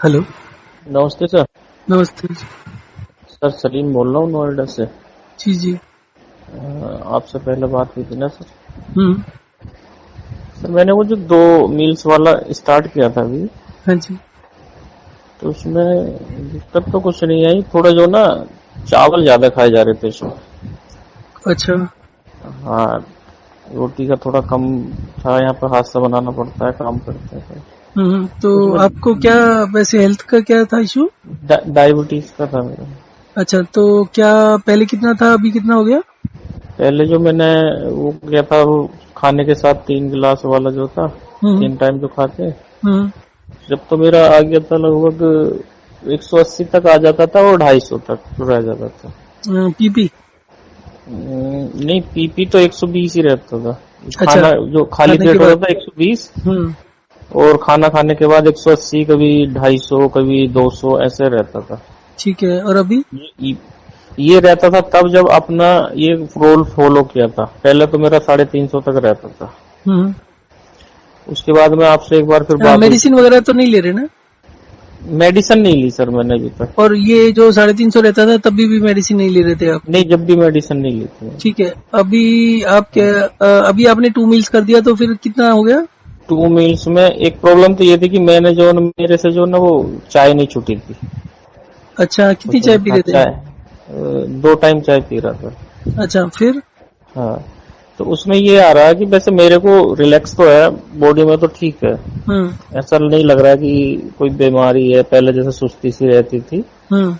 Hello. नमस्ते sir. नमस्ते। Sir Salim बोल रहा हूँ नोएडा से। जी जी। आपसे पहले बात हुई थी ना सर। हम्म। सर मैंने वो जो 2 मील्स वाला स्टार्ट किया था अभी, हाँ जी। तो उसमें दिक्कत तो कुछ नहीं आई, थोड़ा जो ना चावल ज्यादा खाए जा रहे थे उसमें। अच्छा। हाँ, रोटी का थोड़ा कम था, यहाँ पर हाथ से बनाना पड़ता है, काम करते हैं तो उसमें। आपको क्या वैसे हेल्थ का क्या था इशू? डायबिटीज का था मेरा। अच्छा, तो क्या पहले कितना था, अभी कितना हो गया? पहले जो मैंने वो किया था, वो खाने के साथ 3 गिलास वाला जो था, हम्म 3 टाइम जो खाते हैं, हम्म। जब तो मेरा आ गया था लगभग 180 तक आ जाता था और 250 तक रह जाता था। पीपी। नहीं, पीपी तो 120 ही रहता था। अच्छा, खाना जो खाली खाने के पेट होता बाद। था 120, हम्म। और खाना खाने के बाद 180, कभी 250, कभी 200 ऐसे रहता था। ठीक है, और अभी? ये ये रहता था तब जब अपना ये रोल फॉलो किया था। पहले तो मेरा 350 तक रहता था। हम्म। उसके बाद में आपसे एक बार फिर बात हुई मेडिसिन थी। वगैरह तो नहीं ले रहे ना? मेडिसिन नहीं ली सर मैंने अभी तक। और ये जो 350 रहता था तभी भी मेडिसिन नहीं ले रहे थे आप? नहीं, जब भी मेडिसिन नहीं ली थी। ठीक है। अभी आप क्या, अभी आपने 2 मील्स कर दिया तो फिर कितना हो गया? 2 मील्स में एक प्रॉब्लम तो ये थी कि मैंने जो मेरे से जो ना वो चाय नहीं छूटी थी। अच्छा, कितनी तो चाय पी हाँ, रहे थे? चाय 2 टाइम चाय पी रहा था। अच्छा, फिर? हाँ, तो उसमें ये आ रहा है कि वैसे मेरे को रिलैक्स तो है, बॉडी में तो ठीक है। हम्म ऐसा नहीं लग रहा है कि कोई बीमारी है, पहले जैसे सुस्ती सी रहती थी हम्म।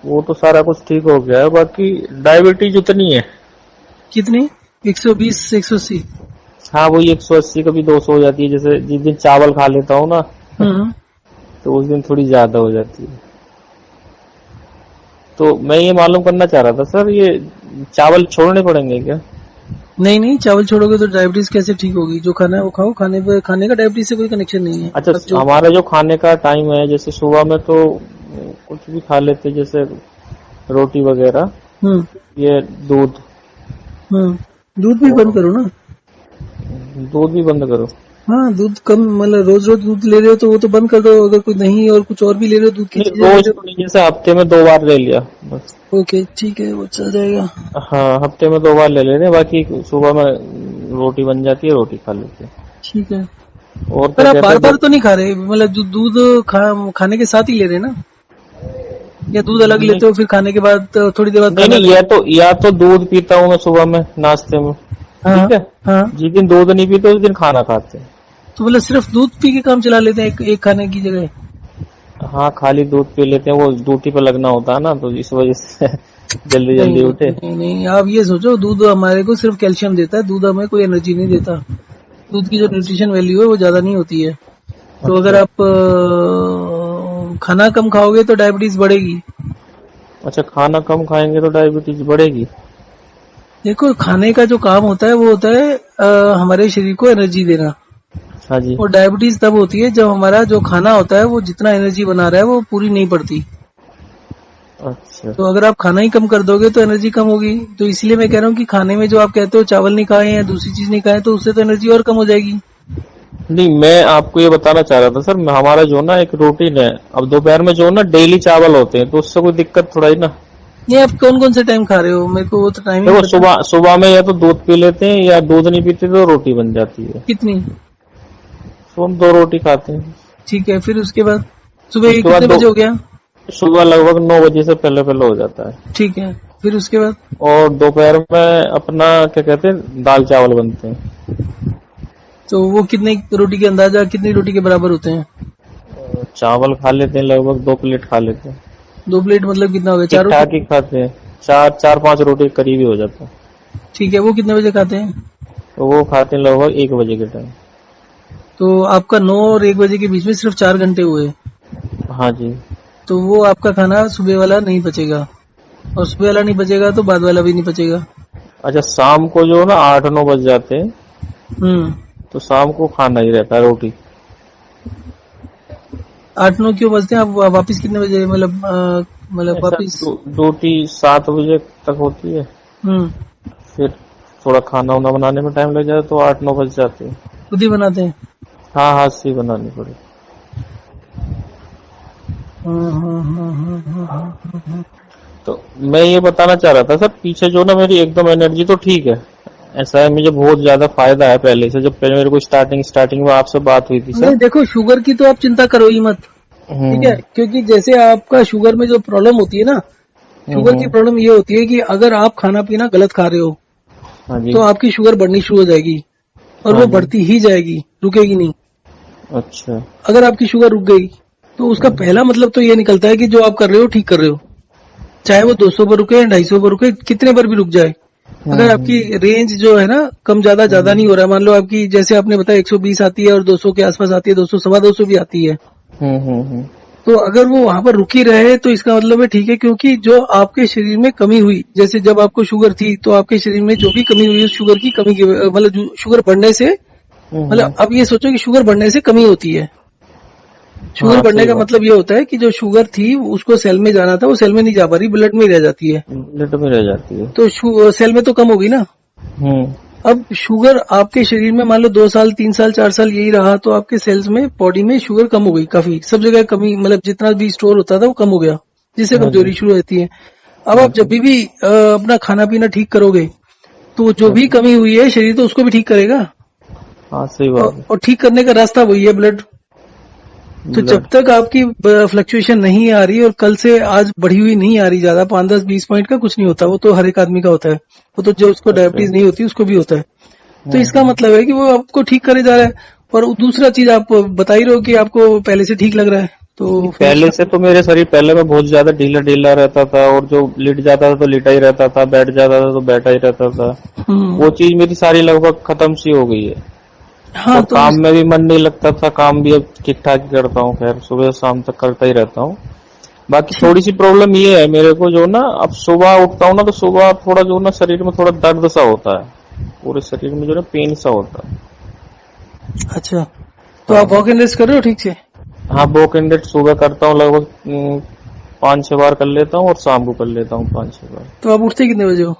वो तो सारा कुछ ठीक हो गया है। बाकी डायबिटीज उतनी है। कितनी? 120, 180? हाँ, वही 180 कभी 200 हो जाती है। जैसे जिस दिन चावल खा लेता हूँ ना, हम्म। तो उस दिन थोड़ी ज्यादा हो जाती है। तो मैं ये मालूम करना चाह रहा था सर, ये चावल छोड़ने पड़ेंगे क्या? नहीं नहीं, चावल छोड़ोगे तो डायबिटीज कैसे ठीक होगी? जो खाना है वो खाओ, खाने पे, खाने का डायबिटीज से कोई कनेक्शन नहीं है। अच्छा, बस जो। हमारा जो खाने का टाइम है, जैसे सुबह में तो कुछ भी खा लेते, जैसे रोटी वगैरह, हम्म ये दूध। हम्म। दूध भी बंद और करो ना। दूध भी बंद करो? हाँ, दूध कम, मतलब रोज रोज दूध ले रहे हो तो वो तो बंद कर दो। अगर कोई दही और कुछ और भी ले रहे हो, दूध की नहीं, चीजें ले रोज रहे तो नहीं, जैसे हफ्ते में 2 बार ले लिया बस। हो, ओके ठीक है, वो चल जाएगा। हाँ, हफ्ते में 2 बार ले लेते हैं, बाकी सुबह में रोटी बन जाती है, रोटी खा लेते हैं। ठीक है। और पर क्या आप कहते बार हैं बार तो नहीं खा रहे, मतलब जो दूध खाने के साथ ही ले रहे हैं ना? या दूध अलग नहीं लेते हो फिर खाने के बाद थोड़ी देर बाद नहीं खाना नहीं, ले? या तो दूध पीता हूँ मैं सुबह में नाश्ते में, हाँ ठीक है। हाँ। जिस दिन दूध नहीं पीते उस दिन खाना खाते हैं। तो मतलब सिर्फ दूध पी के काम चला लेते हैं एक खाने की जगह? हाँ, खाली दूध पी लेते हैं, वो ड्यूटी पे लगना होता है ना, तो इस वजह से जल्दी नहीं जल्दी नहीं उठे। नहीं नहीं, आप ये सोचो, दूध हमारे को सिर्फ कैल्शियम देता है, दूध हमें कोई एनर्जी नहीं देता। दूध की जो अच्छा न्यूट्रिशन वैल्यू है वो ज्यादा नहीं होती है। तो अगर अच्छा आप खाना कम खाओगे तो डायबिटीज बढ़ेगी। अच्छा, खाना कम खाएंगे तो डायबिटीज बढ़ेगी? देखो, खाने का जो काम होता है वो होता है हमारे शरीर को एनर्जी देना। हाँ जी। और डायबिटीज तब होती है जब हमारा जो खाना होता है वो जितना एनर्जी बना रहा है वो पूरी नहीं पड़ती। अच्छा तो अगर आप खाना ही कम कर दोगे तो एनर्जी कम होगी। तो इसलिए मैं कह रहा हूँ कि खाने में जो आप कहते हो चावल नहीं खाए या दूसरी चीज नहीं खाए, तो उससे तो एनर्जी और कम हो जाएगी। नहीं, मैं आपको ये बताना चाह रहा था सर, हमारा जो ना एक रूटीन है, अब दोपहर में जो ना डेली चावल होते हैं, तो उससे कोई दिक्कत थोड़ा ही ना। नहीं, आप कौन कौन से टाइम खा रहे हो? मेरे को वो तो टाइमिंग देखो, बता। सुबह सुबह में या तो दूध पी लेते हैं, या दूध नहीं पीते तो रोटी बन जाती है। कितनी? तो हम 2 रोटी खाते हैं। ठीक है, फिर उसके बाद सुबह उसके बाद कितने बजे हो गया? सुबह लगभग 9 बजे से पहले पहले हो जाता है। ठीक है, फिर उसके बाद? और दोपहर में अपना क्या कहते हैं, दाल चावल बनते हैं। तो वो कितने रोटी के अंदाजा कितनी रोटी के बराबर होते हैं? चावल खा लेते हैं, लगभग 2 प्लेट खा लेते हैं। 2 प्लेट मतलब कितना हो गया, ठीक 4 रोटी? ठाक ही खाते हैं, चार चार 5 रोटी करीब ही हो जाता है। ठीक है, वो कितने बजे खाते हैं? तो वो खाते हैं लगभग 1 बजे के टाइम। तो आपका 9 और 1 बजे के बीच में सिर्फ 4 घंटे हुए। हाँ जी। तो वो आपका खाना सुबह वाला नहीं बचेगा, और सुबह वाला नहीं बचेगा तो बाद वाला भी नहीं बचेगा। अच्छा, शाम को जो ना 8-9 बज जाते हैं, हम्म। तो शाम को खाना ही रहता है, रोटी। 8-9 क्यों बजते हैं? आप वापिस कितने बजे, मतलब ऐसा वापिस? ड्यूटी 7 बजे तक होती है, हम्म। फिर थोड़ा खाना वाना बनाने में टाइम लग जाता है, तो 8-9 बज जाते हैं। खुद ही बनाते हैं? हाँ, हाथ से ही बनानी पड़े। तो मैं ये बताना चाह रहा था सर, पीछे जो ना मेरी एकदम एनर्जी तो ठीक है, ऐसा है मुझे बहुत ज्यादा फायदा है पहले से, जब पहले मेरे को स्टार्टिंग में आपसे बात हुई थी नहीं सर। देखो, शुगर की तो आप चिंता करो ही मत, ठीक है, क्योंकि जैसे आपका शुगर में जो प्रॉब्लम होती है ना, शुगर की प्रॉब्लम ये होती है कि अगर आप खाना पीना गलत खा रहे हो हाँ जी। तो आपकी शुगर बढ़नी शुरू हो जाएगी, और हाँ वो जी। बढ़ती ही जाएगी, रुकेगी नहीं। अच्छा। अगर आपकी शुगर रुक गई तो उसका पहला मतलब तो ये निकलता है कि जो आप कर रहे हो ठीक कर रहे हो, चाहे वो 200 पर रुके, 250 पर रुके, कितने पर भी रुक जाए। अगर आपकी रेंज जो है ना कम ज्यादा नहीं हो रहा है, मान लो आपकी जैसे आपने बताया 120 आती है और 200 के आसपास आती है, 200 सवा 200 भी आती है, तो अगर वो वहां पर रुकी रहे तो इसका मतलब है ठीक है, क्योंकि जो आपके शरीर में कमी हुई, जैसे जब आपको शुगर थी तो आपके शरीर में जो भी कमी हुई उस शुगर की कमी की मतलब शुगर बढ़ने से, मतलब अब ये सोचो कि शुगर बढ़ने से कमी होती है। शुगर हाँ बढ़ने सही का बात, मतलब ये होता है कि जो शुगर थी उसको सेल में जाना था, वो सेल में नहीं जा पा रही, ब्लड में ही रह जाती है, लिट में रह जाती है। तो सेल में तो कम होगी ना। अब शुगर आपके शरीर में मान लो 2 साल 3 साल 4 साल यही रहा तो आपके सेल्स में बॉडी में शुगर कम हो गई, काफी सब जगह कमी, मतलब जितना भी स्टोर होता था वो कम हो गया, जिससे हाँ कमजोरी जी। शुरू होती है। अब आप जब भी अपना खाना पीना ठीक करोगे तो जो भी कमी हुई है शरीर तो उसको भी ठीक करेगा, हाँ सही बात है। और ठीक करने का रास्ता वही है ब्लड। तो जब तक आपकी फ्लक्चुएशन नहीं आ रही और कल से आज बढ़ी हुई नहीं आ रही ज्यादा, 5-10-20 पॉइंट का कुछ नहीं होता, वो तो हर एक आदमी का होता है, वो तो जो उसको डायबिटीज नहीं होती उसको भी होता है। तो इसका मतलब है कि वो आपको ठीक करे जा रहा है। और दूसरा चीज आप बता ही रहे हो कि आपको पहले से ठीक लग रहा है, तो फिर पहले से तो मेरे शरीर पहले में बहुत ज्यादा ढीला ढीला रहता था, और जो लिट जाता था तो लिटा ही रहता था, बैठ जाता था तो बैठा ही रहता था। वो चीज मेरी सारी लगभग खत्म सी हो गई है। हाँ और तो काम में भी मन नहीं लगता था, काम भी अब ठीक ठाक ही करता हूँ, खैर सुबह शाम तक करता ही रहता हूँ। बाकी थोड़ी सी प्रॉब्लम ये है मेरे को, जो ना अब सुबह उठता हूँ ना तो सुबह थोड़ा जो ना शरीर में थोड़ा दर्द सा होता है, पूरे शरीर में जो ना पेन सा होता है। अच्छा, तो आप वॉक एंड रेस्ट कर रहे हो ठीक से? हाँ वॉक एंड डेट सुबह करता हूँ, लगभग 5-6 बार कर लेता हूँ, और शाम को कर लेता हूँ 5-6 बार। तो आप उठते कितने बजे हो?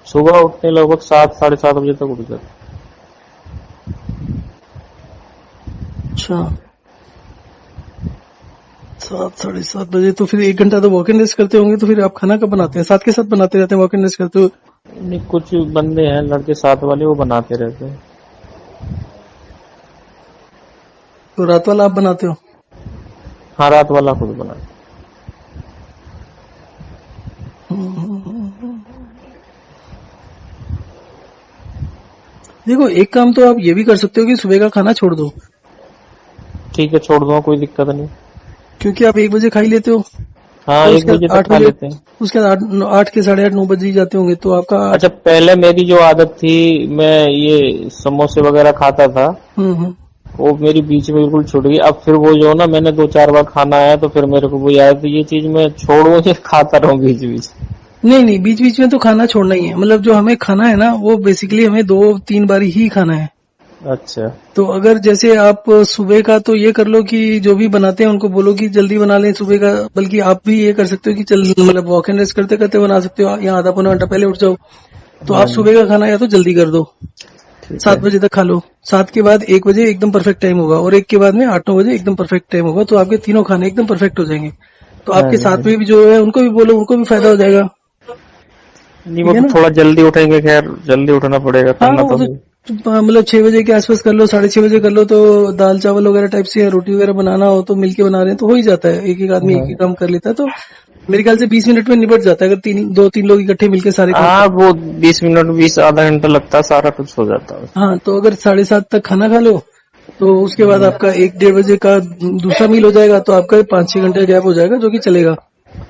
सुबह उठने लगभग 7-7:30 बजे तक उठ जाता। अच्छा, 7-7:30 बजे, तो फिर 1 घंटा तो वॉक एंड रेस्ट करते होंगे, तो फिर आप खाना कब बनाते हैं? साथ के साथ बनाते रहते हैं, वॉक एंड रेस्ट करते हो? नहीं, कुछ बंदे हैं लड़के साथ वाले, वो बनाते रहते हैं। तो रात वाला आप बनाते हो? हाँ रात वाला खुद बनाते। देखो, एक काम तो आप ये भी कर सकते हो कि सुबह का खाना छोड़ दो, ठीक है छोड़ दूंगा, कोई दिक्कत नहीं। क्योंकि आप 1 बजे खा ही लेते हो, हाँ और 1 बजे तक 8 खा बजे, लेते हैं। उसके बाद 8 के 8:30 9 बजे ही जाते होंगे, तो आपका अच्छा पहले मेरी जो आदत थी, मैं ये समोसे वगैरह खाता था, वो मेरी बीच में बिल्कुल छूट गई। अब फिर वो जो ना मैंने 2-4 बार खाना आया तो फिर मेरे को वो याद, तो ये चीज मैं छोड़ूं या खाता रहूं बीच बीच? नहीं नहीं, बीच बीच में तो खाना छोड़ना ही है, मतलब जो हमें खाना है ना वो बेसिकली हमें 2-3 बार ही खाना है। अच्छा। तो अगर जैसे आप सुबह का तो ये कर लो कि जो भी बनाते हैं उनको बोलो कि जल्दी बना लें सुबह का, बल्कि आप भी ये कर सकते हो कि चल मतलब वॉक एंड रेस्ट करते करते बना सकते हो, या आधा पौना घंटा पहले उठ जाओ। तो आप सुबह का खाना या तो जल्दी कर दो, 7 बजे तक खा लो, 7 के बाद 1 बजे एकदम परफेक्ट टाइम होगा, और 1 के बाद में 8-9 बजे एकदम परफेक्ट टाइम होगा, तो आपके तीनों खाने एकदम परफेक्ट हो जाएंगे। तो आपके साथ में भी जो है उनको भी बोलो, उनको भी फायदा हो जाएगा। नहीं वो तो थोड़ा जल्दी उठेंगे, खैर जल्दी उठना पड़ेगा, हाँ, करना वो तो। तो मतलब 6 बजे के आसपास कर लो, 6:30 बजे कर लो, तो दाल चावल वगैरह टाइप से, रोटी वगैरह बनाना हो तो मिलके बना रहे हैं तो हो ही जाता है, एक एक आदमी एक ही काम कर लेता है, तो मेरे ख्याल से 20 मिनट में निपट जाता है, अगर 2-3 लोग इकट्ठे मिलके सारे काम हाँ वो 20 मिनट 20 आधा घंटा लगता है, सारा कुछ हो जाता है। हाँ, तो अगर 7:30 तक खाना खा लो तो उसके बाद आपका 1-1:30 बजे का दूसरा मील हो जाएगा, तो आपका 5-6 घंटे गैप हो जाएगा, जो कि चलेगा।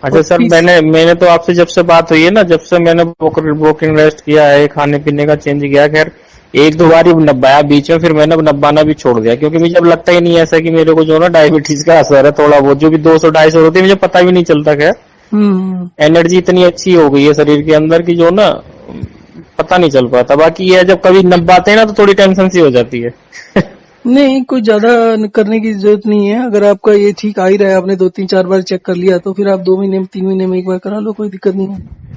अच्छा सर, मैंने तो आपसे जब से बात हुई है ना, जब से मैंने वॉकिंग रेस्ट किया है, खाने पीने का चेंज किया, खैर 1-2 बार ही नब्बाया बीच में, फिर मैंने नब्बाना भी छोड़ दिया, क्योंकि मुझे अब लगता ही नहीं ऐसा कि मेरे को जो ना डायबिटीज का असर है, थोड़ा बहुत जो भी 200-250 होती है मुझे पता भी नहीं चलता। खैर एनर्जी इतनी अच्छी हो गई है शरीर के अंदर की जो ना पता नहीं चल पाता। बाकी ये जब कभी नब्बाते हैं ना तो थोड़ी टेंशन सी हो जाती है। नहीं, कोई ज्यादा करने की जरूरत नहीं है, अगर आपका ये ठीक आ ही रहा है, आपने 2-3-4 बार चेक कर लिया, तो फिर आप 2 महीने में 3 महीने में एक बार करा लो, कोई दिक्कत नहीं है।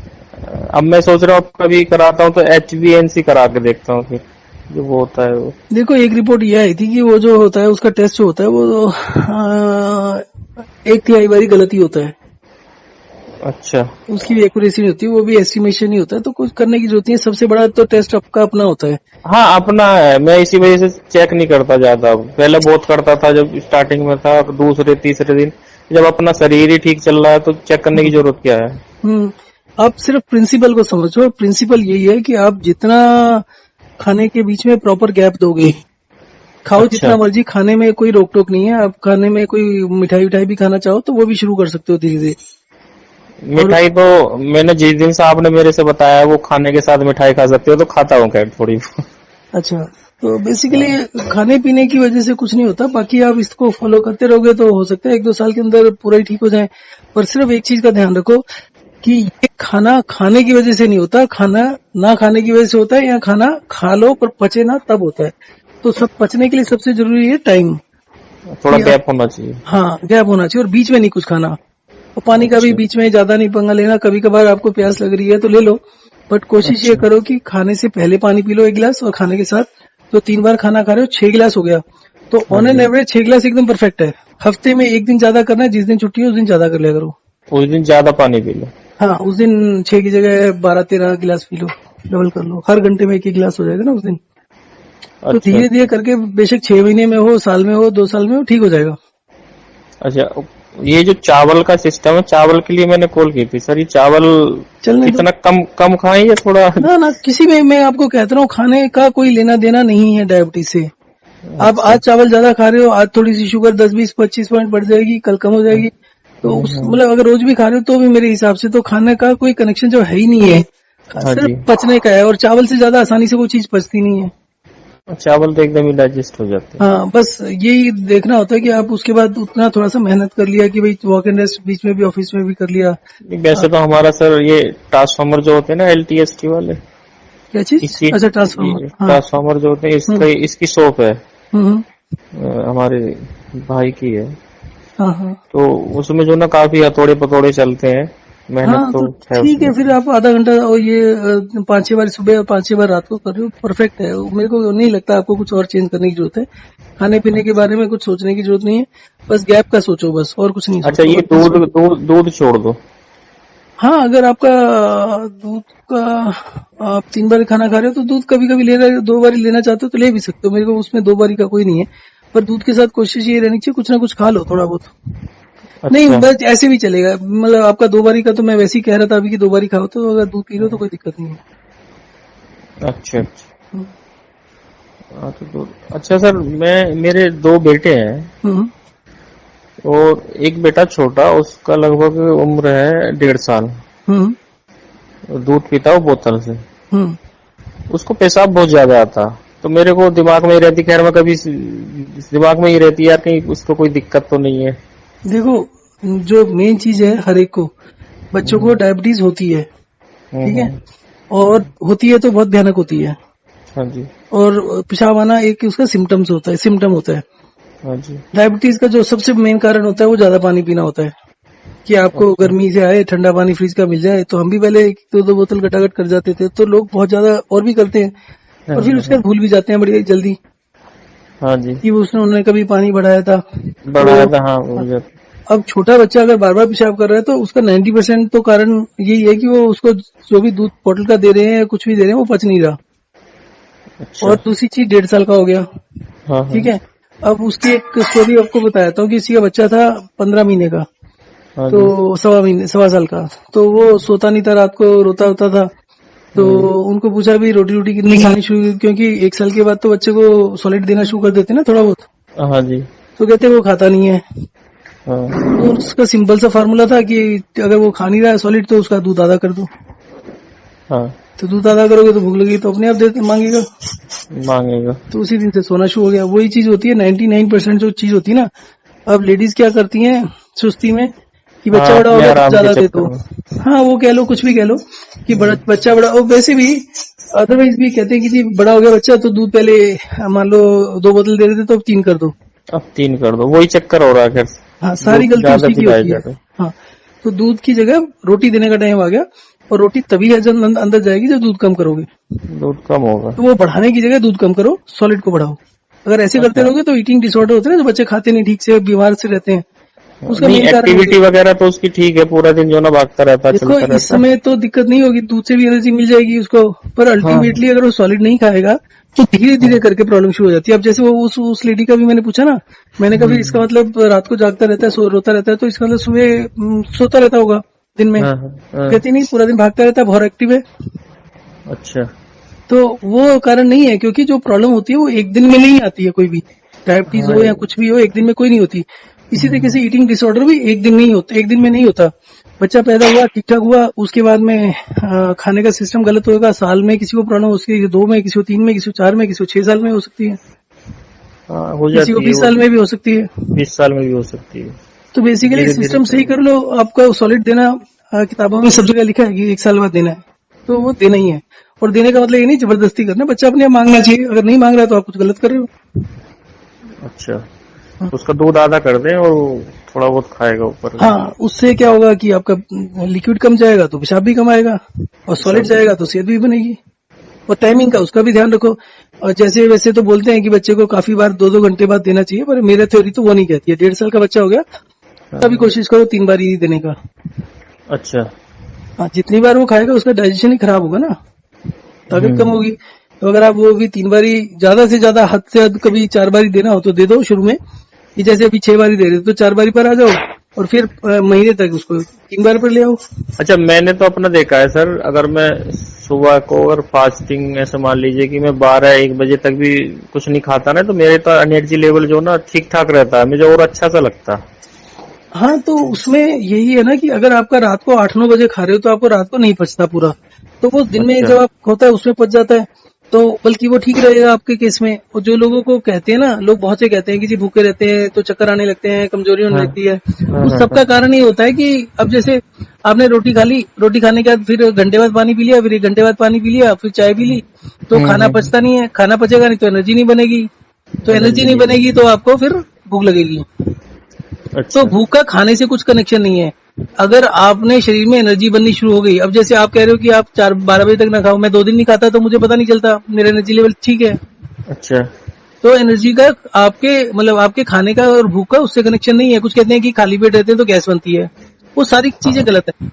अब मैं सोच रहा हूँ कभी कराता हूँ तो HbA1c करा के देखता हूँ, फिर जो वो होता है वो। देखो, एक रिपोर्ट ये आई थी कि वो जो होता है उसका टेस्ट जो होता है वो 1/3 बारी गलती होता है, अच्छा। उसकी भी एक्यूरेसी नहीं होती, वो भी एस्टिमेशन ही होता है, तो कुछ करने की जरूरत नहीं है। सबसे बड़ा तो टेस्ट आपका अपना होता है। हाँ, अपना है, मैं इसी वजह से चेक नहीं करता ज्यादा। पहले बहुत करता था जब स्टार्टिंग में था, दूसरे तीसरे दिन। जब अपना शरीर ही ठीक चल रहा है तो चेक करने की जरूरत क्या है। हम्म, आप सिर्फ प्रिंसिपल को समझो। प्रिंसिपल यही है कि आप जितना खाने के बीच में प्रॉपर गैप दोगे, खाओ अच्छा। जितना मर्जी, खाने में कोई रोक टोक नहीं है। आप खाने में कोई मिठाई विठाई भी खाना चाहो तो वो भी शुरू कर सकते हो धीरे धीरे। और मिठाई तो मैंने जिस दिन से आपने मेरे से बताया वो खाने के साथ मिठाई खा सकते हो, तो खाता हूँ खैर थोड़ी। अच्छा, तो बेसिकली खाने पीने की वजह से कुछ नहीं होता। बाकी आप इसको फॉलो करते रहोगे तो हो सकता है 1-2 साल के अंदर पूरा ही ठीक हो जाए। पर सिर्फ एक चीज का ध्यान रखो कि ये खाना खाने की वजह से नहीं होता, खाना ना खाने की वजह से होता है, या खाना खा लो पर पचे ना तब होता है। तो सब पचने के लिए सबसे जरूरी है टाइम। थोड़ा कि आप, गैप होना चाहिए। हाँ, गैप होना चाहिए, और बीच में नहीं कुछ खाना। और पानी का भी अच्छा। बीच में ज्यादा नहीं पंगा लेना। कभी कभार आपको प्यास लग रही है तो ले लो, बट कोशिश ये अच्छा। करो कि खाने से पहले पानी पी लो 1 गिलास, और खाने के साथ। तो 3 बार खाना खा रहे हो, 6 गिलास हो गया। तो हाँ ऑन एन जी। एवरेज 6 गिलास एकदम परफेक्ट है। हफ्ते में एक दिन ज्यादा करना है, जिस दिन छुट्टी है उस दिन ज्यादा कर लिया करो। उस दिन ज्यादा पानी पी लो। हाँ, उस दिन 6 की जगह 12-13 गिलास पी लो, डबल कर लो। हर घंटे में 1-1 गिलास हो जाएगा ना उस दिन। तो अच्छा। धीरे धीरे करके, बेशक 6 महीने में हो, साल में हो, 2 साल में हो, ठीक हो जाएगा। अच्छा, ये जो चावल का सिस्टम है, चावल के लिए मैंने कॉल की थी सर। ये चावल चलने दो कितना कम कम खाएं या थोड़ा। ना ना, किसी में मैं आपको कहता रहा हूँ, खाने का कोई लेना देना नहीं है डायबिटीज से। आप अच्छा। आज चावल ज्यादा खा रहे हो, आज थोड़ी सी शुगर 10-20-25 पॉइंट बढ़ जाएगी, कल कम हो जाएगी। तो उस हाँ। मतलब अगर रोज भी खा रहे हो तो भी मेरे हिसाब से तो खाने का कोई कनेक्शन जो है ही नहीं है, हाँ सिर्फ जी। पचने का है। और चावल से ज्यादा आसानी से कोई चीज पचती नहीं है। चावल तो एकदम ही डाइजेस्ट हो जाते हैं। हाँ, बस यही देखना होता है कि आप उसके बाद उतना थोड़ा सा मेहनत कर लिया कि भाई वॉक एंड रेस्ट बीच में भी ऑफिस में भी कर लिया। वैसे तो हमारा सर ये ट्रांसफार्मर जो होते हैं ना, LTST वाले, क्या चीज? इसी अच्छा, ट्रांसफार्मर। हाँ। ट्रांसफार्मर जो होते हैं, हम्म, इसकी शॉप है। हम्म, हमारे भाई की है। हाँ हाँ तो उसमें जो ना काफी हथौड़े पथौड़े चलते हैं, मेहनत हाँ, तो तो है ठीक है। उसमें। फिर आप आधा घंटा और ये 5-6 बार सुबह और 5-6 बार रात को कर रहे हो, परफेक्ट है। मेरे को नहीं लगता आपको कुछ और चेंज करने की जरूरत है। खाने पीने के बारे में कुछ सोचने की जरूरत नहीं है। बस गैप का सोचो, बस, और कुछ नहीं अच्छा, सोचो। ये दूध दूध दूध छोड़ दो। हाँ, अगर आपका दूध का, आप 3 बार खाना खा रहे हो तो दूध कभी कभी ले रहे हो, 2 बार लेना चाहते हो तो ले भी सकते हो। मेरे को उसमें 2 बारी का कोई नहीं है। पर दूध के साथ कोशिश ये रहनी चाहिए कुछ ना कुछ खा लो थोड़ा बहुत। नहीं, अच्छा। बस ऐसे भी चलेगा। मतलब आपका 2 बारी का तो मैं वैसे ही कह रहा था अभी कि 2 बारी खाओ, तो अगर दूध पी लो तो कोई दिक्कत नहीं है। अच्छा अच्छा। हाँ, तो अच्छा सर, मेरे 2 बेटे हैं, हम्म, और एक बेटा छोटा, उसका लगभग उम्र है 1.5 साल। हम्म, दूध पीता वो बोतल से। हम्म। उसको पेशाब बहुत ज्यादा आता। तो मेरे को दिमाग में ही रहती, खैर मैं कभी दिमाग में ही रहती यार, कहीं उसको कोई दिक्कत तो नहीं है। देखो, जो मेन चीज है, हर एक को, बच्चों को डायबिटीज होती है, ठीक है, हम्म। और होती है तो बहुत भयानक होती है। हाँ जी। और पेशाब आना एक उसका सिम्टम्स होता है, सिम्टम होता है। हाँ जी। डायबिटीज का जो सबसे मेन कारण होता है वो ज्यादा पानी पीना होता है। कि आपको अच्छा। गर्मी से आए, ठंडा पानी फ्रिज का मिल जाए, तो हम भी पहले 1-2 बोतल गटागट कर जाते थे, तो लोग बहुत ज्यादा और भी करते हैं। हाँ और फिर उसके बाद भूल भी जाते हैं बड़ी जल्दी हाँ जी। कि उन्होंने कभी पानी बढ़ाया था। बढ़ाया तो था, हाँ, हो जाता। अब छोटा बच्चा अगर बार बार पेशाब कर रहा है तो उसका 90% तो कारण यही है कि वो उसको जो भी दूध बोतल का दे रहे हैं या कुछ भी दे रहे हैं वो पच नहीं रहा। अच्छा। और दूसरी चीज 1.5 साल का हो गया, हाँ हाँ। ठीक है। अब उसकी एक स्टोरी आपको बताता हूँ कि किसी का बच्चा था 15 महीने का, हाँ जी। तो 1.25 साल का। तो वो सोता नहीं था, रात को रोता होता था। तो उनको पूछा भी रोटी रोटी कितनी खानी शुरू, क्योंकि 1 साल के बाद तो बच्चे को सॉलिड देना शुरू कर देते हैं ना थोड़ा बहुत। हाँ जी। तो कहते वो खाता नहीं है। हाँ तो उसका सिंपल सा फार्मूला था कि अगर वो खा नहीं रहा है सॉलिड तो उसका दूध आधा कर दो। हाँ। तो दूध आधा करोगे तो भूख लगेगी तो अपने आप दे मांगेगा। मांगेगा। तो उसी दिन से सोना शुरू हो गया। वही चीज होती है 99% जो चीज होती है ना। अब लेडीज क्या करती हैं सुस्ती में कि बच्चा हाँ, बड़ा हो अपने गया तो आराम के ज्यादा दे चक्कर दो। में। हाँ, वो कह लो, कुछ भी कह लो कि बड़ा बच्चा बड़ा, और वैसे भी अदरवाइज भी कहते हैं कि जी बड़ा हो गया बच्चा तो दूध पहले मान लो 2 बोतल दे रहे थे तो अब 3 कर दो। अब 3 कर दो, वही चक्कर हो रहा है खैर। हाँ, सारी दूध गलती ज्यादा उसी की पिलाया होती जा है। रहा है। हाँ, तो दूध की जगह रोटी देने का टाइम आ गया। और रोटी तभी है जब अंदर जाएगी जब दूध कम करोगे। दूध कम होगा। तो वो बढ़ाने की जगह दूध कम करो, सॉलिड को बढ़ाओ। अगर ऐसे करते अच्छा। रहोगे तो ईटिंग डिसऑर्डर होते हैं ना, जो बच्चे खाते नहीं ठीक से, बीमार से रहते हैं, उसका नहीं मेन कारण एक्टिविटी वगैरह तो उसकी ठीक है, पूरा दिन जो ना भागता रहता है, देखो चलता इस रहता है। समय तो दिक्कत नहीं होगी, दूध से भी एनर्जी मिल जाएगी उसको, पर अल्टीमेटली अगर वो सॉलिड नहीं खाएगा तो धीरे धीरे करके प्रॉब्लम शुरू हो जाती है। अब जैसे वो उस लेडी का भी मैंने पूछा ना, मैंने कहा फिर इसका मतलब रात को जागता रहता है, रोता रहता है, तो इसका मतलब सुबह सोता रहता होगा दिन में। हाँ, हाँ, कहती नहीं, पूरा दिन भागता रहता है, बहुत एक्टिव है। अच्छा। तो वो कारण नहीं है, क्योंकि जो प्रॉब्लम होती है वो एक दिन में नहीं आती है, कोई भी डायबिटीज हाँ, हो या कुछ भी हो, एक दिन में कोई नहीं होती। इसी तरीके से ईटिंग डिसऑर्डर भी एक दिन नहीं होता, एक दिन में नहीं होता। बच्चा पैदा हुआ, ठीक ठाक हुआ, उसके बाद में खाने का सिस्टम गलत होगा, साल में किसी को प्रॉब्लम हो सकती है, 2 में, किसी को 3 में, किसी को 4 में, किसी को 6 साल में हो सकती है, हाँ, हो किसी को जाती है 20 वो, साल में भी हो सकती है। 20 साल में भी हो सकती है। तो बेसिकली धीरे धीरे सिस्टम सही कर लो, आपका सॉलिड देना किताबों में सब जगह लिखा है कि 1 साल बाद देना है, तो वो देना ही है। और देने का मतलब ये नहीं जबरदस्ती करना, बच्चा अपने आप मांगना चाहिए, अगर नहीं मांग रहा है तो आप कुछ गलत कर रहे हो। अच्छा, तो उसका दूध आधा कर दें और थोड़ा बहुत खाएगा ऊपर। हाँ, उससे क्या होगा कि आपका लिक्विड कम जाएगा तो पेशाब भी कम आएगा, और सॉलिड जाएगा तो सेहत भी बनेगी। और टाइमिंग का उसका भी ध्यान रखो। और जैसे वैसे तो बोलते हैं कि बच्चे को काफी बार 2-2 घंटे बाद देना चाहिए, पर मेरा थ्योरी तो वो नहीं कहती है। 1.5 साल का बच्चा हो गया तभी कोशिश करो 3 बार ही देने का। अच्छा। हाँ, जितनी बार वो खाएगा उसका डाइजेशन ही खराब होगा ना, ताकत कम होगी। तो अगर आप वो भी 3 बारी, ज्यादा से ज्यादा हद से हद कभी 4 बारी देना हो तो दे दो शुरू में। ये जैसे अभी 6 बारी दे रहे तो 4 बारी पर आ जाओ, और फिर महीने तक उसको 3 बार पर ले आओ। अच्छा, मैंने तो अपना देखा है सर, अगर मैं सुबह को अगर फास्टिंग ऐसे मान लीजिए कि मैं 12-1 बजे तक भी कुछ नहीं खाता ना, तो मेरे तो एनर्जी लेवल जो ना ठीक ठाक रहता है, मुझे और अच्छा सा लगता है। हाँ, तो उसमें यही है ना कि अगर आपका रात को 8-9 बजे खा रहे हो तो आपको रात को नहीं पचता पूरा, तो वो दिन में अच्छा। जब आप होता है उसमें पच जाता है, तो बल्कि वो ठीक रहेगा आपके केस में। और जो लोगों को कहते हैं ना, लोग बहुत से कहते हैं कि जी भूखे रहते हैं तो चक्कर आने लगते हैं, कमजोरी होने हाँ, लगती है, हाँ, उस हाँ, सबका कारण ये होता है कि अब जैसे आपने रोटी खा ली, रोटी खाने के बाद फिर घंटे बाद पानी पी लिया, फिर 1 घंटे बाद पानी पी लिया, फिर चाय पी ली, तो खाना पचता नहीं है। खाना पचेगा नहीं तो एनर्जी नहीं बनेगी, तो एनर्जी नहीं बनेगी तो आपको फिर भूख लगेगी। अच्छा। तो भूख का खाने से कुछ कनेक्शन नहीं है। अगर आपने शरीर में एनर्जी बननी शुरू हो गई, अब जैसे आप कह रहे हो कि आप 4-12 बजे तक ना खाओ, मैं 2 दिन नहीं खाता तो मुझे पता नहीं चलता, मेरा एनर्जी लेवल ठीक है। अच्छा। तो एनर्जी का आपके मतलब आपके खाने का और भूख का उससे कनेक्शन नहीं है। कुछ कहते हैं कि खाली पेट रहते हैं तो गैस बनती है, वो सारी चीजें गलत है।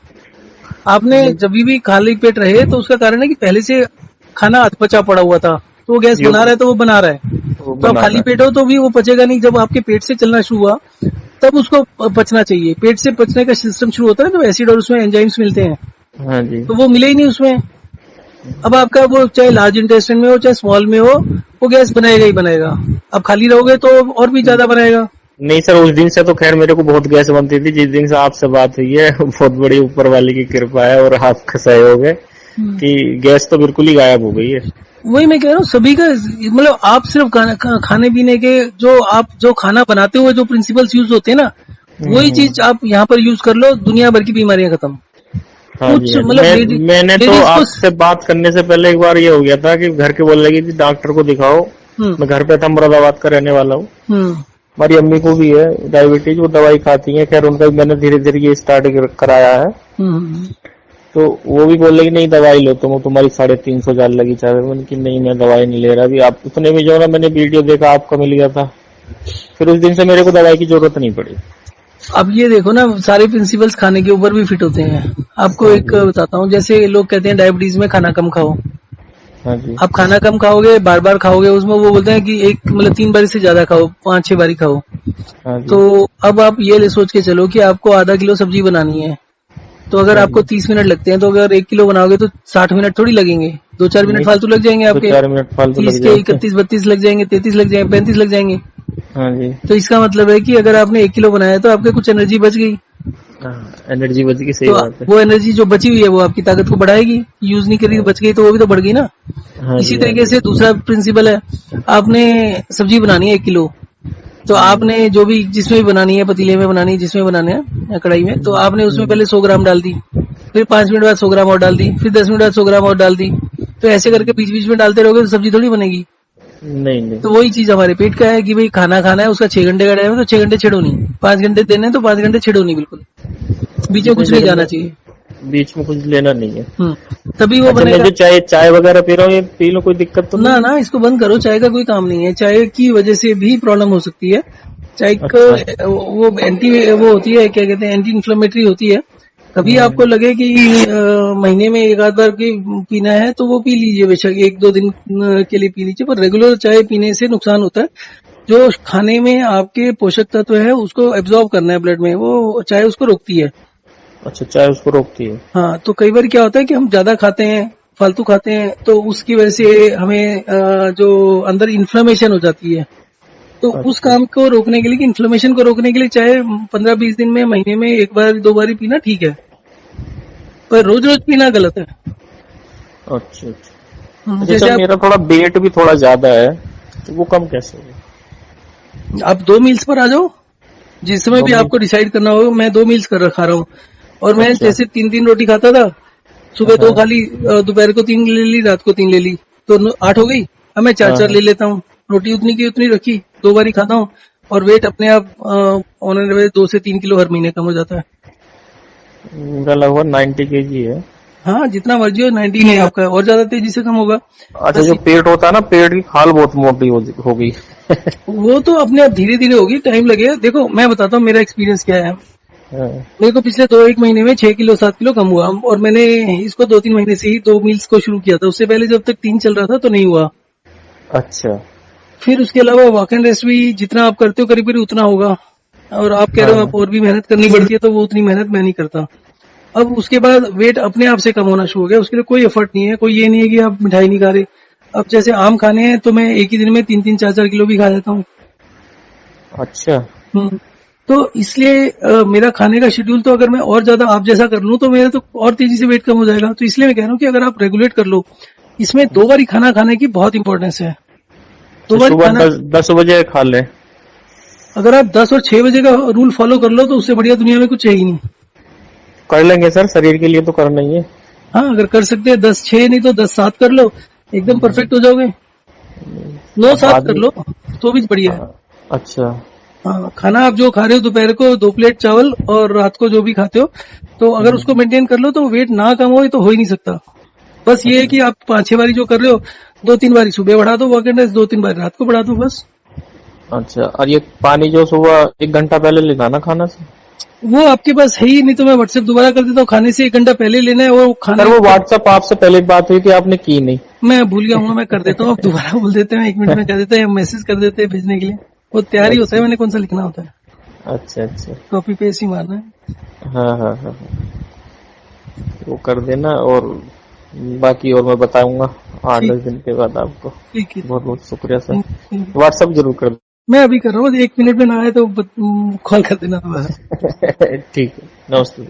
आपने जब भी खाली पेट रहे तो उसका कारण है कि पहले से खाना अधपचा पड़ा हुआ था, तो वो गैस बना रहा है, तो वो बना रहा है। वो तो आप बना खाली रहा पेट हो तो भी वो पचेगा नहीं। जब आपके पेट से चलना शुरू हुआ तब उसको पचना चाहिए। पेट से पचने का सिस्टम शुरू होता है तो एसिड और उसमें एंजाइम्स मिलते हैं, है। हाँ जी। तो वो मिले ही नहीं उसमें। अब आपका वो चाहे लार्ज इंटेस्टाइन में हो चाहे स्मॉल में हो, वो गैस बनाएगा ही बनाएगा। अब खाली रहोगे तो और भी ज्यादा बनाएगा। नहीं सर, उस दिन से तो खैर मेरे को बहुत गैस बनती थी, जिस दिन से आपसे बात हुई है बहुत बड़ी ऊपर वाले की कृपा है और आपका सहयोग है कि गैस तो बिल्कुल ही गायब हो गई है। वही मैं कह रहा हूँ, सभी का मतलब आप सिर्फ खाने पीने के जो खाना बनाते हुए जो प्रिंसिपल्स यूज होते हैं ना, वही चीज आप यहाँ पर यूज कर लो, दुनिया भर की बीमारियां खत्म। हाँ कुछ जी, मतलब मैंने तो आपसे बात करने से पहले एक बार ये हो गया था कि घर के बोलने लगी थी डॉक्टर को दिखाओ। मैं घर पे था, मुरादाबाद का रहने वाला हूँ। हमारी अम्मी को भी है डायबिटीज, वो दवाई खाती है, खैर उनका भी मैंने धीरे धीरे ये स्टार्ट कराया है। तो वो भी बोल रही नहीं दवाई लो तुम, तुम्हारी 350 जाल लगी चाहे। मैंने कि नहीं मैं दवाई नहीं ले रहा अभी। आप उतने में जो ना मैंने वीडियो देखा आपका मिल गया था, फिर उस दिन से मेरे को दवाई की जरूरत नहीं पड़ी। अब ये देखो ना, सारे प्रिंसिपल्स खाने के ऊपर भी फिट होते हैं। आपको एक बताता हूँ, जैसे लोग कहते हैं डायबिटीज में खाना कम खाओ। हाँ जी। आप खाना कम खाओगे, बार बार खाओगे, उसमें वो बोलते हैं कि एक मतलब 3 बारी से ज्यादा खाओ, 5-6 बारी खाओ। हाँ जी। तो अब आप ये सोच के चलो कि आपको आधा किलो सब्जी बनानी है, तो अगर आपको 30 मिनट लगते हैं, तो अगर 1 किलो बनाओगे तो 60 मिनट थोड़ी लगेंगे, 2-4 मिनट फालतू लग जाएंगे आपके। 4 मिनट फालतू लग 30 के जाएंगे। 31-32 लग जाएंगे, 33 लग जाएंगे, 35 लग जाएंगे। हाँ जी। तो इसका मतलब है कि अगर आपने 1 किलो बनाया तो आपके कुछ एनर्जी बच गई। एनर्जी बच गई, सही तो बात है। वो एनर्जी जो बची हुई है वो आपकी ताकत को बढ़ाएगी। यूज नहीं करी, बच गई तो वो भी तो बढ़ गई ना। हाँ इसी जी, तरीके से दूसरा प्रिंसिपल है, आपने सब्जी बनानी है 1 किलो, तो आपने जो भी जिसमें भी बनानी है, पतीले में बनानी है, जिसमें बनाना है या कढ़ाई में, तो आपने उसमें पहले 100 ग्राम डाल दी, फिर 5 मिनट बाद 100 ग्राम और डाल दी, फिर 10 मिनट बाद 100 ग्राम और डाल दी। तो ऐसे करके बीच बीच में डालते रहोगे तो सब्जी थोड़ी बनेगी। नहीं। तो वही चीज हमारे पेट का है कि भाई खाना खाना है, उसका 6 घंटे का टाइम है तो 6 घंटे छेड़ो नहीं, 5 घंटे देने हैं तो 5 घंटे छेड़ो नहीं, बिल्कुल बीच में कुछ नहीं जाना चाहिए, बीच में कुछ लेना नहीं है। तभी वो अच्छा, मैं बनेगा। जो चाय वगैरह पी रहा हूँ, ये पी लो कोई दिक्कत तो ना, इसको बंद करो, चाय का कोई काम नहीं है। चाय की वजह से भी प्रॉब्लम हो सकती है। चाय को वो एंटी वो होती है, क्या कहते हैं, एंटी इन्फ्लेमेटरी होती है। कभी आपको लगे कि महीने में एक आध बार की पीना है तो वो पी लीजिए, बेशक एक दो दिन के लिए पी लीजिए, पर रेगुलर चाय पीने से नुकसान होता है। जो खाने में आपके पोषक तत्व है उसको एब्जॉर्ब करना है ब्लड में, वो चाय उसको रोकती है। अच्छा, चाय उसको रोकती है। हाँ, तो कई बार क्या होता है कि हम ज्यादा खाते हैं, फालतू खाते हैं, तो उसकी वजह से हमें जो अंदर इन्फ्लेमेशन हो जाती है। तो उस अच्छा काम को रोकने के लिए, इन्फ्लेमेशन को रोकने के लिए चाहे 15-20 दिन में, महीने में एक बार दो बार ही पीना ठीक है, पर रोज रोज पीना गलत है। अच्छा अच्छा। जैसे जैसे मेरा थोड़ा वेट भी थोड़ा ज्यादा है, तो वो कम कैसे होगा? आप 2 मील्स पर आ जाओ, जिस समय दो भी मिनट। आपको डिसाइड करना होगा। मैं 2 मील्स कर खा रहा हूँ, और मैं अच्छा। जैसे 3-3 रोटी खाता था, सुबह 2 हाँ खा ली, दोपहर को 3 ले ली, रात को 3 ले ली, तो 8 हो गई। अब मैं 4-4 हाँ। ले लेता हूँ, रोटी उतनी की उतनी रखी, 2 बार ही खाता हूँ, और वेट अपने आप ऑन एन एवरेज 2 से 3 किलो हर महीने कम हो जाता है। मेरा लगभग 90 केजी है। हाँ, जितना मर्जी हो, 19 है आपका, और ज्यादा तेजी से कम होगा। अच्छा, बस जो पेट होता है ना, पेट की खाल बहुत मोटी हो गई। वो तो अपने आप धीरे धीरे होगी, टाइम लगेगा। देखो मैं बताता हूँ मेरा एक्सपीरियंस क्या है। हाँ, मेरे को पिछले 2-1 महीने में 6 किलो 7 किलो कम हुआ, और मैंने इसको 2-3 महीने से ही 2 मील्स को शुरू किया था। उससे पहले जब तक 3 चल रहा था तो नहीं हुआ। अच्छा। फिर उसके अलावा वॉक एंड रेस्ट भी जितना आप करते हो करीब करीब उतना होगा। और आप कह रहे हो हाँ आप और भी मेहनत करनी पड़ती है, तो वो उतनी मेहनत मैं नहीं करता। अब उसके बाद वेट अपने आप से कम होना शुरू हो गया, उसके लिए कोई एफर्ट नहीं है, कोई ये नहीं है कि आप मिठाई नहीं खा रहे। अब जैसे आम खाने हैं तो मैं एक ही दिन में 3-3 4-4 किलो भी खा जाता हूँ। अच्छा। तो इसलिए मेरा खाने का शेड्यूल, तो अगर मैं और ज्यादा आप जैसा कर लूं तो मेरा तो और तेजी से वेट कम हो जाएगा। तो इसलिए मैं कह रहा हूँ कि अगर आप रेगुलेट कर लो, इसमें 2 बारी खाना खाने की बहुत इंपॉर्टेंस है। 2 तो बारी सुबह खाना, 10 बजे खा ले। अगर आप 10 और 6 बजे का रूल फॉलो कर लो तो उससे बढ़िया दुनिया में कुछ है ही नहीं। कर लेंगे सर, शरीर के लिए तो करना ही है। हाँ, अगर कर सकते हैं 10-6 नहीं तो 10-7 कर लो, एकदम परफेक्ट हो जाओगे। 9-7 बाद कर में। लो तो भी बढ़िया है। हाँ, अच्छा। हाँ, खाना आप जो खा रहे हो, दोपहर को 2 प्लेट चावल और रात को जो भी खाते हो, तो अगर उसको मेंटेन कर लो तो वेट ना कम हो, ये तो हो ही नहीं सकता। बस ये है अच्छा कि आप 5-6 बारी जो कर रहे हो, 2-3 बारी सुबह बढ़ा दो वॉक एंड रेस्ट, 2-3 बारी रात को बढ़ा दो बस। अच्छा। और ये पानी जो सुबह 1 घंटा पहले लेना ना खाना से? वो आपके पास है ही नहीं तो मैं व्हाट्सएप दोबारा कर देता हूँ। खाने से 1 घंटा पहले लेना है वो सर, खाने वो के। व्हाट्सएप आपसे पहले बात हुई थी, आपने की नहीं। मैं भूल गया हूँ, मैं कर देता हूँ, आप दोबारा बोल देते हैं, 1 मिनट में कर देते हैं, मैसेज कर देते हैं भेजने के लिए। वो तैयार ही होता है, अच्छा मैंने कौन सा लिखना होता है, अच्छा। अच्छा। कॉपी पेस्ट ही मारना है। हाँ हाँ हाँ हाँ। वो कर देना, और बाकी और मैं बताऊंगा 8-10 ठीक, दिन के बाद आपको। ठीक है। बहुत बहुत शुक्रिया सर। ठीक। व्हाट्सएप जरूर कर मैं अभी कर रहा हूँ, 1 मिनट में ना आए तो कॉल कर देना दोबारा। ठीक है, नमस्ते।